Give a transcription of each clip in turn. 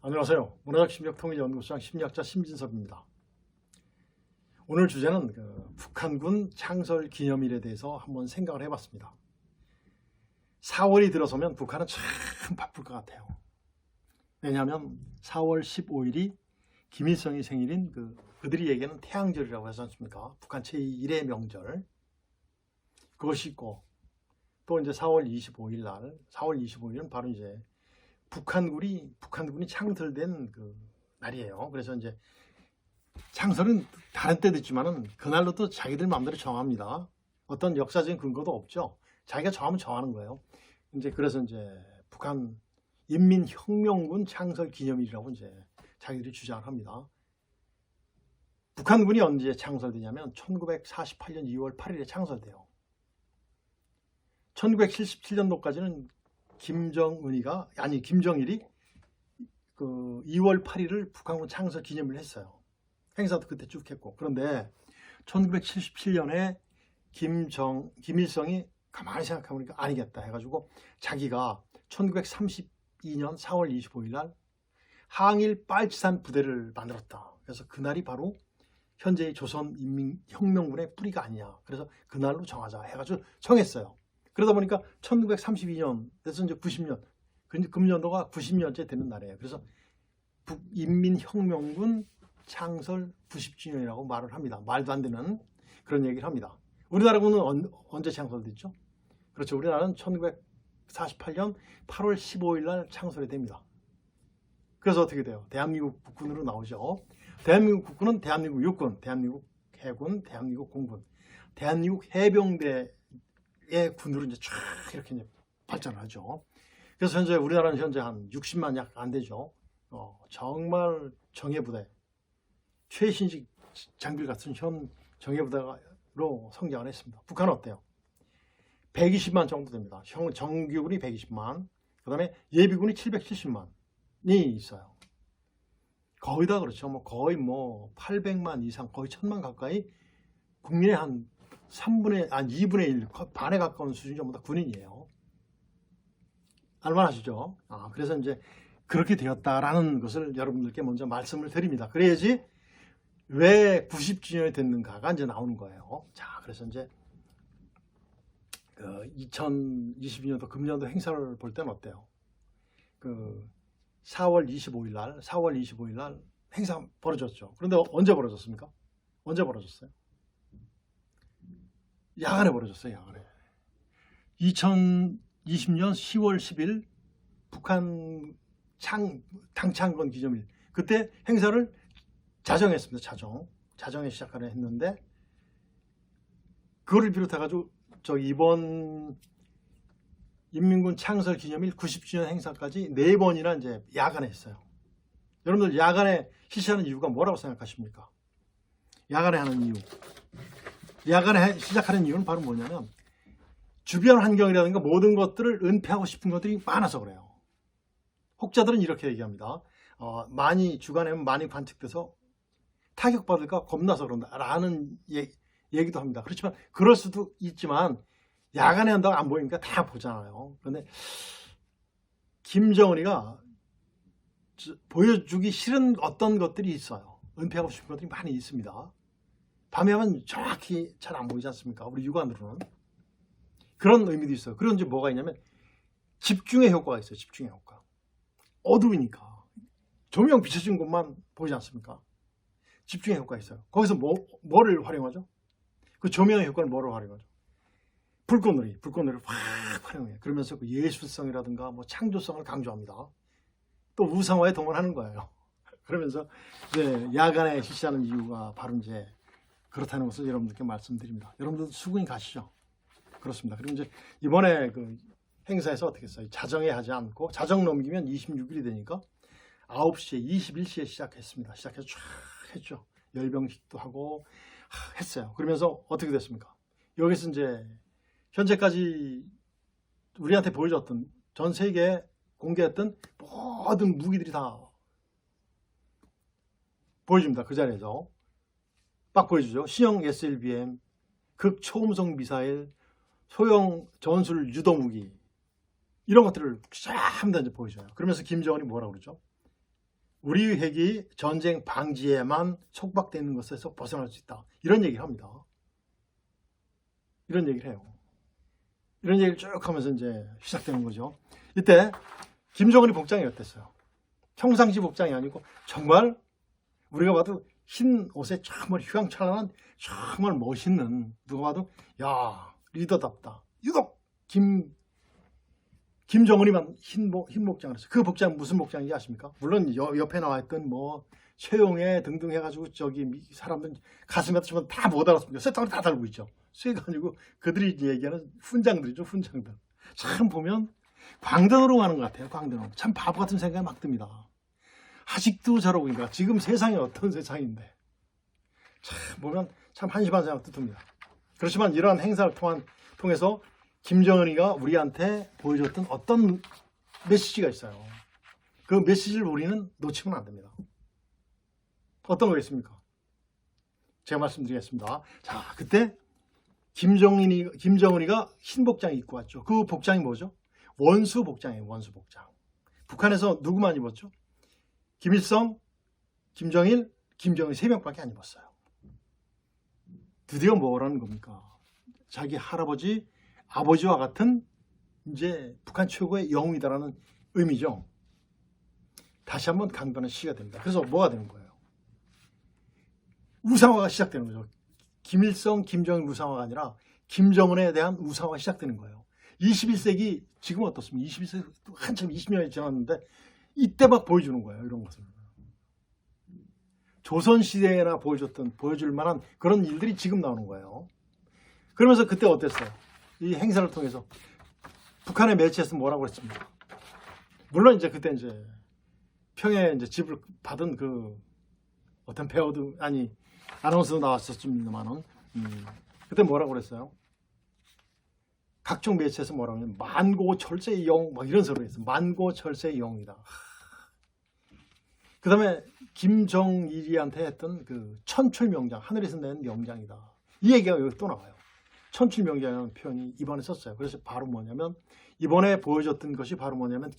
안녕하세요. 문화적 심리학 통일연구소장 심리학자 심진섭입니다. 오늘 주제는 북한군 창설 기념일에 대해서 한번 생각을 해봤습니다. 4월이 들어서면 북한은 참 바쁠 것 같아요. 왜냐하면 4월 15일이 김일성이 생일인 그들이 얘기하는 태양절이라고 하지 않습니까? 북한 제1의 명절. 그것이 있고 또 이제 4월 25일 날, 4월 25일은 바로 이제 북한군이 창설된 날이에요. 그래서 이제 창설은 다른 때도 있지만은 그날로 또 자기들 마음대로 정합니다. 어떤 역사적인 근거도 없죠. 자기가 정하면 정하는 거예요. 이제 그래서 이제 북한 인민혁명군 창설 기념일이라고 이제 자기들이 주장을 합니다. 북한군이 언제 창설되냐면 1948년 2월 8일에 창설돼요. 1977년도까지는 김정일이 2월 8일을 북한군 창설 기념일을 했어요. 행사도 그때 쭉 했고. 그런데 1977년에 김일성이 가만히 생각해보니까 아니겠다 해가지고 자기가 1932년 4월 25일 날 항일 빨치산 부대를 만들었다. 그래서 그날이 바로 현재의 조선인민혁명군의 뿌리가 아니냐. 그래서 그날로 정하자 해가지고 정했어요. 그러다 보니까 1932년, 그래서 이제 90년, 금년도가 90년째 되는 날이에요. 그래서 북인민혁명군 창설 90주년이라고 말을 합니다. 말도 안 되는 그런 얘기를 합니다. 우리나라군은 언제 창설됐죠? 그렇죠. 우리나라는 1948년 8월 15일 날 창설이 됩니다. 그래서 어떻게 돼요? 대한민국 국군으로 나오죠. 대한민국 국군은 대한민국 육군, 대한민국 해군, 대한민국 공군, 대한민국 해병대 의 군으로 이제 쫙 이렇게 이제 발전을 하죠. 그래서 현재 우리나라는 현재 한 60만 약 안 되죠. 정말 정예부대, 최신식 장비 같은 현 정예부대로 성장을 했습니다. 북한은 어때요? 120만 정도 됩니다. 정규군이 120만, 그 다음에 예비군이 770만이 있어요. 거의 다 그렇죠. 거의 800만 이상, 거의 1000만 가까이 국민의 한 2분의 1, 반에 가까운 수준이 전부 다 군인이에요. 알만하시죠? 그래서 이제 그렇게 되었다라는 것을 여러분들께 먼저 말씀을 드립니다. 그래야지 왜 90주년이 됐는가가 이제 나오는 거예요. 자, 그래서 이제 2022년도 금년도 행사를 볼 때는 어때요? 4월 25일 날 행사 벌어졌죠. 그런데 언제 벌어졌습니까? 언제 벌어졌어요? 야간에 벌어졌어요. 야간에. 2020년 10월 10일 북한 당창건 기념일, 그때 행사를 자정했습니다. 자정에 시작하려 했는데 그거를 비롯해 가지고 이번 인민군 창설 기념일 90주년 행사까지 4번이나 이제 야간에 했어요. 여러분들 야간에 실시하는 이유가 뭐라고 생각하십니까? 야간에 하는 이유, 야간에 시작하는 이유는 바로 뭐냐면 주변 환경이라든가 모든 것들을 은폐하고 싶은 것들이 많아서 그래요. 혹자들은 이렇게 얘기합니다. 주간에 많이 관측돼서 타격받을까 겁나서 그런다 라는 얘기도 합니다. 그렇지만 그럴 수도 있지만 야간에 한다고 안 보이니까 다 보잖아요. 그런데 김정은이가 보여주기 싫은 어떤 것들이 있어요. 은폐하고 싶은 것들이 많이 있습니다. 밤에 하면 정확히 잘 안 보이지 않습니까? 우리 육안으로는. 그런 의미도 있어요. 그리고 이제 뭐가 있냐면 집중의 효과가 있어요. 집중의 효과. 어두우니까 조명 비춰진 곳만 보이지 않습니까? 집중의 효과가 있어요. 거기서 뭐를 활용하죠? 그 조명의 효과를 뭐로 활용하죠? 불꽃놀이를 확 활용해요. 그러면서 그 예술성이라든가 창조성을 강조합니다. 또 우상화에 동원하는 거예요. 그러면서 이제 야간에 실시하는 이유가 바로 이제 그렇다는 것을 여러분들께 말씀드립니다. 여러분들도 수군이 가시죠? 그렇습니다. 그리고 이제 이번에 행사에서 어떻게 했어요? 자정에 하지 않고, 자정 넘기면 26일이 되니까 9시에, 21시에 시작했습니다. 시작해서 쫙 했죠. 열병식도 하고 했어요. 그러면서 어떻게 됐습니까? 여기서 이제 현재까지 우리한테 보여줬던, 전 세계에 공개했던 모든 무기들이 다 보여줍니다. 그 자리에서. 막 보여주죠. 신형 SLBM, 극초음속 미사일, 소형 전술 유도무기, 이런 것들을 쫙 합니다. 이제 보여줘요. 그러면서 김정은이 뭐라고 그러죠? 우리 핵이 전쟁 방지에만 속박되는 것에서 벗어날 수 있다. 이런 얘기를 합니다. 이런 얘기를 해요. 이런 얘기를 쭉 하면서 이제 시작되는 거죠. 이때 김정은이 복장이 어땠어요? 평상시 복장이 아니고 정말 우리가 봐도 흰 옷에 정말 휘황찬란한 정말 멋있는, 누가 봐도 야 리더답다. 유독 김정은이만 흰 복장을 했어요. 그 복장은 무슨 복장인지 아십니까? 물론 옆에 나와 있던 뭐 최용해 등등 해가지고 저기 사람들 가슴에 치면 다 못 알아듣습니다. 쇠탕을 다 달고 있죠. 쇠가 아니고 그들이 얘기하는 훈장들이죠. 훈장들. 참 보면 광대노로 가는 것 같아요. 광대노. 참 바보 같은 생각이 막 듭니다. 아직도 저러고 있는가. 지금 세상이 어떤 세상인데. 참 보면 참 한심한 생각도 듭니다. 그렇지만 이러한 행사를 통해서 김정은이가 우리한테 보여줬던 어떤 메시지가 있어요. 그 메시지를 우리는 놓치면 안 됩니다. 어떤 거겠습니까? 제가 말씀드리겠습니다. 자, 그때 김정은이가 흰 복장 입고 왔죠. 그 복장이 뭐죠? 원수 복장이에요. 원수 복장. 북한에서 누구만 입었죠? 김일성, 김정일, 김정은 3명밖에 안 입었어요. 드디어 뭐라는 겁니까? 자기 할아버지, 아버지와 같은 이제 북한 최고의 영웅이다라는 의미죠. 다시 한번 강변의 시가 됩니다. 그래서 뭐가 되는 거예요? 우상화가 시작되는 거죠. 김일성, 김정일 우상화가 아니라 김정은에 대한 우상화가 시작되는 거예요. 21세기 지금 어떻습니까? 21세기 한참 20년이 지났는데 이때 막 보여주는 거예요. 이런 것을. 조선시대에나 보여줄 만한 그런 일들이 지금 나오는 거예요. 그러면서 그때 어땠어요? 이 행사를 통해서 북한의 매체에서 뭐라고 그랬습니까? 물론 이제 그때 이제 평에 이제 집을 받은 그 어떤 배우도 아나운서도 나왔었습니다만은 그때 뭐라고 그랬어요? 각종 매체에서 뭐라고 하냐면 만고철새의 영 막 이런 소리를 했어요. 만고철새의 영이다. 그 다음에 김정일이한테 했던 그 천출명장, 하늘에서 낸 명장이다. 이 얘기가 여기 또 나와요. 천출명장이라는 표현이 이번에 썼어요. 그래서 바로 뭐냐면 이번에 보여줬던 것이 바로 뭐냐면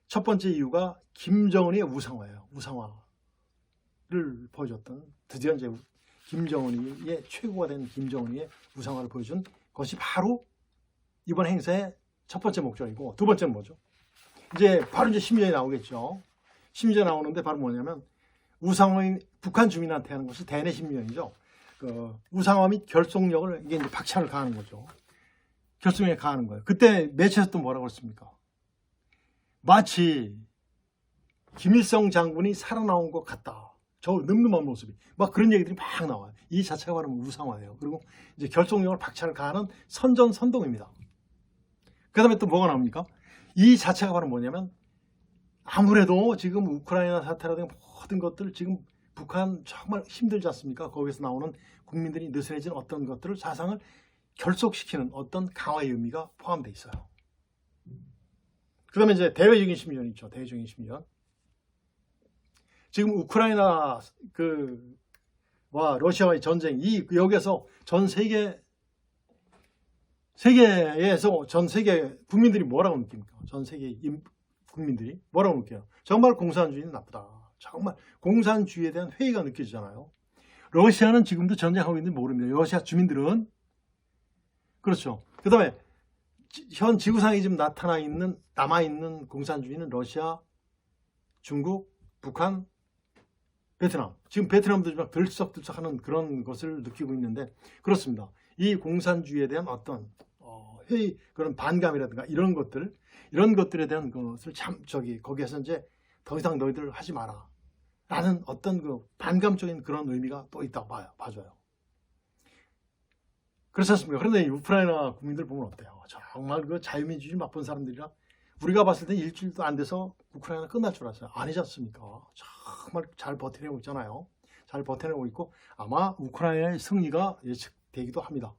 첫 번째 이유가 김정은의 우상화예요. 우상화를 보여줬던, 드디어 이제 김정은이의 최고가 된 김정은이의 우상화를 보여준 것이 바로 이번 행사의 첫 번째 목적이고, 두 번째는 뭐죠? 이제 바로 이제 심지어에 나오겠죠. 심지어 나오는데 바로 뭐냐면 우상화인 북한 주민한테 하는 것이 대내 심리전이죠. 그 우상화 및 결속력을 이게 이제 박차를 가하는 거죠. 결속력에 가하는 거예요. 그때 매체에서 또 뭐라고 했습니까? 마치 김일성 장군이 살아나온 것 같다. 저 늠름한 모습이. 막 그런 얘기들이 막 나와요. 이 자체가 바로 우상화예요. 그리고 이제 결속력을 박차를 가하는 선전선동입니다. 그 다음에 또 뭐가 나옵니까? 이 자체가 바로 뭐냐면 아무래도 지금 우크라이나 사태라든가 모든 것들 지금 북한 정말 힘들지 않습니까? 거기서 나오는 국민들이 느슨해진 어떤 것들을 사상을 결속시키는 어떤 강화의 의미가 포함되어 있어요. 그 다음에 이제 대외적인 심리전 있죠. 대외적인 심리전. 지금 우크라이나 와 러시아와의 전쟁, 여기에서 전 세계에서 전 세계 국민들이 뭐라고 느낍니까? 전 세계 국민들이 뭐라고 느껴요? 정말 공산주의는 나쁘다. 정말 공산주의에 대한 회의가 느껴지잖아요. 러시아는 지금도 전쟁하고 있는지 모릅니다. 러시아 주민들은. 그렇죠. 그 다음에 현 지구상에 지금 남아있는 공산주의는 러시아, 중국, 북한, 베트남. 지금 베트남도 막 들썩들썩하는 그런 것을 느끼고 있는데, 그렇습니다. 이 공산주의에 대한 어떤 회의, 그런 반감이라든가 이런 것들에 대한 것을 거기에서 이제 더 이상 너희들 하지 마라 라는 어떤 그 반감적인 그런 의미가 또 있다고 봐줘요. 그렇지 않습니까? 그런데 우크라이나 국민들 보면 어때요? 정말 그 자유민주주의 맛본 사람들이라 우리가 봤을 때 일주일도 안 돼서 우크라이나 끝날 줄 알았어요. 아니지 않습니까? 정말 잘 버텨내고 있잖아요. 잘 버텨내고 있고 아마 우크라이나의 승리가 예측되기도 합니다.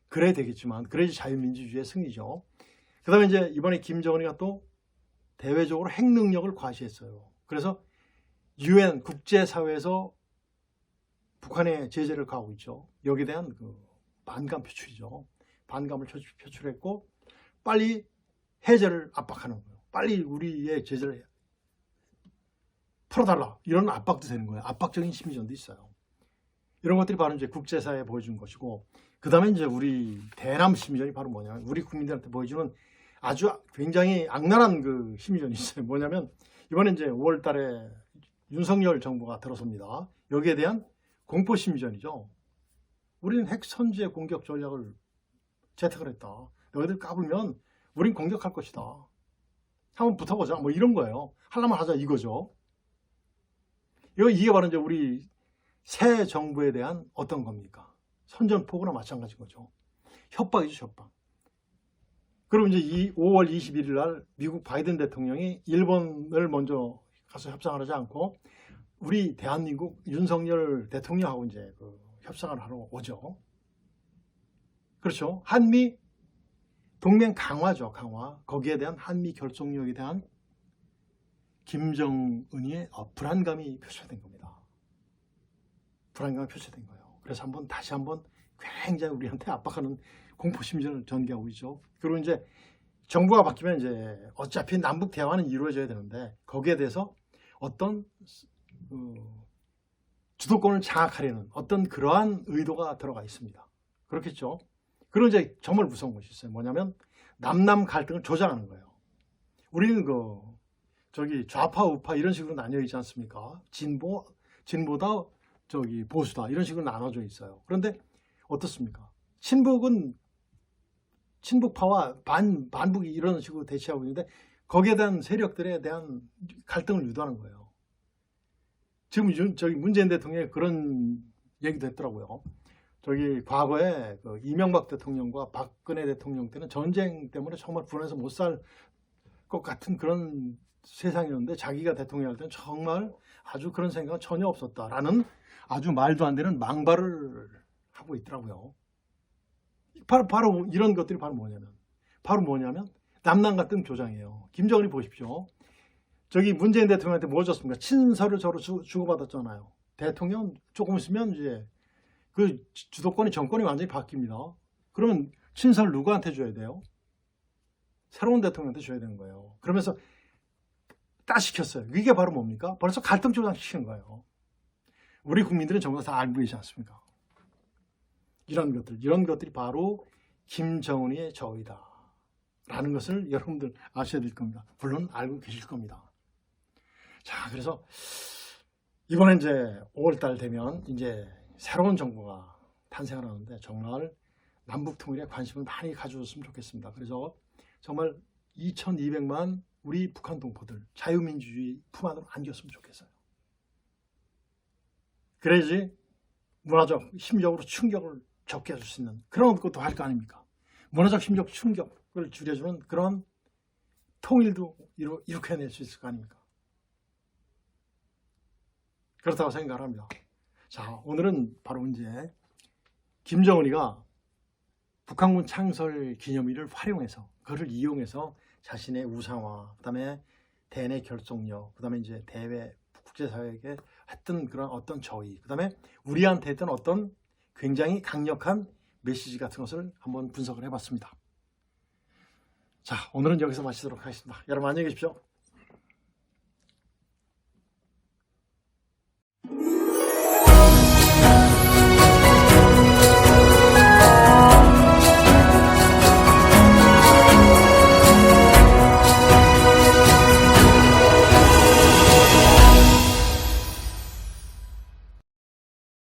그래야 되겠지만 그래야지 자유민주주의의 승리죠. 그 다음에 이제 이번에 김정은이가 또 대외적으로 핵 능력을 과시했어요. 그래서 UN 국제사회에서 북한에 제재를 가하고 있죠. 여기에 대한 그 반감 표출이죠. 반감을 표출했고 빨리 해제를 압박하는 거예요. 빨리 우리의 제재를 풀어달라 이런 압박도 되는 거예요. 압박적인 심리전도 있어요. 이런 것들이 바로 이제 국제사회에 보여준 것이고, 그 다음에 이제 우리 대남 심리전이 바로 뭐냐면, 우리 국민들한테 보여주는 아주 굉장히 악랄한 그 심리전이 있어요. 뭐냐면, 이번에 이제 5월 달에 윤석열 정부가 들어섭니다. 여기에 대한 공포 심리전이죠. 우리는 핵 선제 공격 전략을 채택을 했다. 너희들 까불면 우린 공격할 것이다. 한번 붙어보자. 뭐 이런 거예요. 하려면 하자 이거죠. 이게 바로 이제 우리 새 정부에 대한 어떤 겁니까? 선전포고나 마찬가지인 거죠. 협박이죠, 협박. 그리고 이제 5월 21일 날 미국 바이든 대통령이 일본을 먼저 가서 협상을 하지 않고 우리 대한민국 윤석열 대통령하고 이제 그 협상을 하러 오죠. 그렇죠. 한미 동맹 강화죠, 강화. 거기에 대한 한미 결속력에 대한 김정은의 불안감이 표출된 겁니다. 불안감이 표출된 거예요. 그래서 다시 한번 굉장히 우리한테 압박하는 공포심리전을 전개하고 있죠. 그리고 이제 정부가 바뀌면 이제 어차피 남북 대화는 이루어져야 되는데 거기에 대해서 어떤 주도권을 장악하려는 어떤 그러한 의도가 들어가 있습니다. 그렇겠죠. 그리고 이제 정말 무서운 것이 있어요. 뭐냐면 남남 갈등을 조장하는 거예요. 우리는 좌파 우파 이런 식으로 나뉘어 있지 않습니까? 진보다 보수다 이런 식으로 나눠져 있어요. 그런데 어떻습니까? 친북파와 반북이 이런 식으로 대치하고 있는데 거기에 대한 세력들에 대한 갈등을 유도하는 거예요. 지금 문재인 대통령이 그런 얘기도 했더라고요. 과거에 이명박 대통령과 박근혜 대통령 때는 전쟁 때문에 정말 불안해서 못 살 것 같은 그런 세상이었는데 자기가 대통령 할 때는 정말 아주 그런 생각은 전혀 없었다라는 아주 말도 안 되는 망발을 하고 있더라고요. 바로 이런 것들이 바로 뭐냐면 남남 갈등 조장이에요. 김정은이 보십시오. 문재인 대통령한테 뭐 줬습니까? 친서를 서로 주고받았잖아요. 대통령 조금 있으면 이제 그 주도권이 정권이 완전히 바뀝니다. 그러면 친서를 누구한테 줘야 돼요? 새로운 대통령한테 줘야 되는 거예요. 그러면서 따시켰어요. 이게 바로 뭡니까? 벌써 갈등 조장시키는 거예요. 우리 국민들은 전부 다 알고 계시지 않습니까? 이런 것들이 바로 김정은의 저의다 라는 것을 여러분들 아셔야 될 겁니다. 물론 알고 계실 겁니다. 자, 그래서 이번에 이제 5월달 되면 이제 새로운 정부가 탄생을 하는데 정말 남북 통일에 관심을 많이 가져줬으면 좋겠습니다. 그래서 정말 2200만 우리 북한 동포들 자유민주주의 품 안으로 안겼으면 좋겠어요. 그래야지 문화적, 심적으로 충격을 적게 해줄 수 있는 그런 것도 할 거 아닙니까? 문화적, 심적 충격을 줄여주는 그런 통일도 이룩해낼 수 있을 거 아닙니까? 그렇다고 생각을 합니다. 자, 오늘은 바로 이제 김정은이가 북한군 창설 기념일을 활용해서 그를 이용해서 자신의 우상화, 그다음에 대내 결속력, 그다음에 이제 대외 국제사회에게 했던 그런 어떤 저의, 그다음에 우리한테 했던 어떤 굉장히 강력한 메시지 같은 것을 한번 분석을 해봤습니다. 자, 오늘은 여기서 마치도록 하겠습니다. 여러분 안녕히 계십시오.